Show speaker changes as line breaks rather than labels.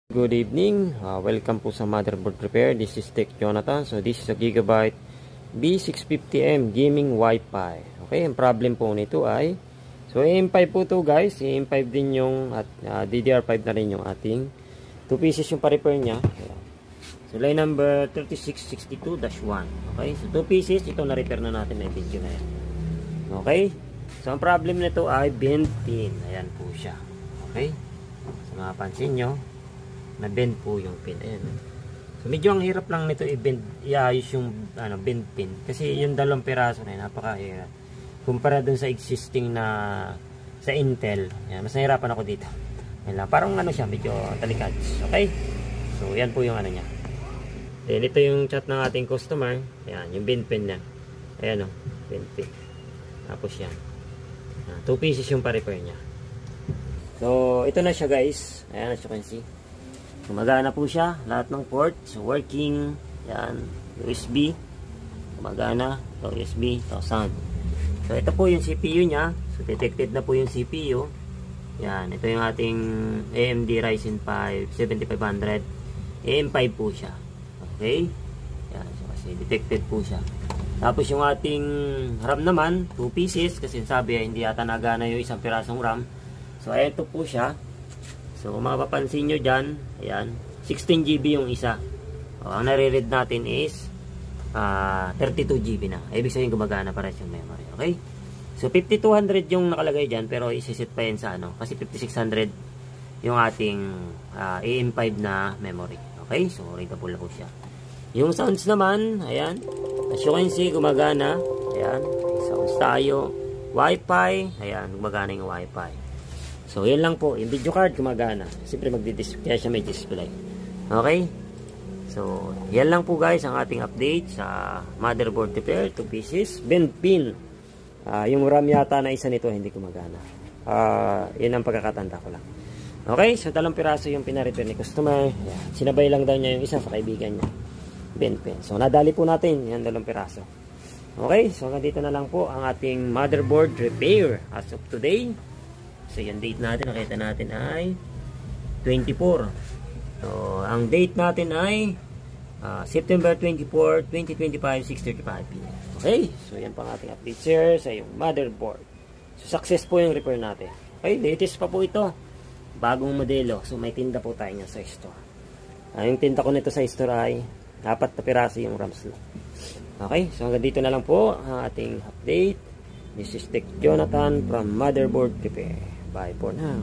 Good evening, welcome po sa Motherboard Repair. This is Tech Jonathan. So this is a Gigabyte B650M gaming Wi-Fi. Okay, ang problem po nito ay AM5 po to guys. AM5 din yung at DDR5 na rin yung ating 2 pieces yung pa-repair nya. So line number 3662-1. Okay, so 2 pieces ito na repair na natin na video na yan. Okay, so ang problem nito ay bent pin. Ayan po siya. Okay, so mapapansin nyo na bend po yung pin. Ayan. So medyo ang hirap lang nito i-bend, iayos yung bend pin kasi yung dalawang piraso na napakahirap kumpara dun sa existing na sa Intel. Ayan, mas nahirapan ako dito. Ayan, parang siya medyo talikad. Okay, so yan po yung niya. Then ito yung chat ng ating customer. Ayan, yung bend pin niya. Ayan o, bend pin. Tapos yan, 2 pieces yung pa-repair niya. So ito na siya guys. Ayan, as you can see, gumagana po siya, lahat ng ports working. Yan, USB gumagana, ito USB, ito sound. So ito po yung CPU nya. So detected na po yung CPU. Yan, ito yung ating AMD Ryzen 5 7500 AM5 po siya. Okay, yan, so kasi detected po siya. Tapos yung ating RAM naman 2 pieces kasi sabi hindi yata nagana yung isang pirasong RAM. So ito po siya. So kung mapapansin nyo dyan, ayan, 16 GB yung isa. Ang nare-read natin is 32 GB na. Ibig sabihin gumagana para yung memory. Okay? So 5200 yung nakalagay dyan, pero isisit pa yan sa kasi 5600 yung ating AM5 na memory. Okay? So readable po siya. Yung sounds naman, ayan, as you can see, gumagana. Ayan, sounds tayo. Wi-Fi, ayan, gumagana yung Wi-Fi. So, yun lang po. Yung video card gumagana. Siyempre magdi-display. Kaya siya may display. Okay? So, yan lang po guys ang ating update sa motherboard repair. 2 pieces. Bend pin. Yung RAM yata na isa nito hindi gumagana. Yun ang pagkakatanda ko lang. Okay? So, 2 piraso yung pina-repair ni customer. Yan. Sinabay lang daw niya yung isa sa kaibigan niya. Bend pin. So, nadali po natin. Yan 2 piraso. Okay? So, hanggang dito na lang po ang ating motherboard repair as of today. So, yung date natin, nakita natin ay 24. So, ang date natin ay September 24, 2025, 6:35 PM. Okay? So, yan pang ating update sir sa yung motherboard. So, success po yung repair natin. Okay? Latest pa po ito. Bagong modelo. So, may tinda po tayo niya sa store. Yung tinda ko nito sa store ay 4 na piraso yung RAM slot. Okay? So, hanggang dito na lang po ang ating update. This is Tech Jonathan from Motherboard Repair. Bye for now.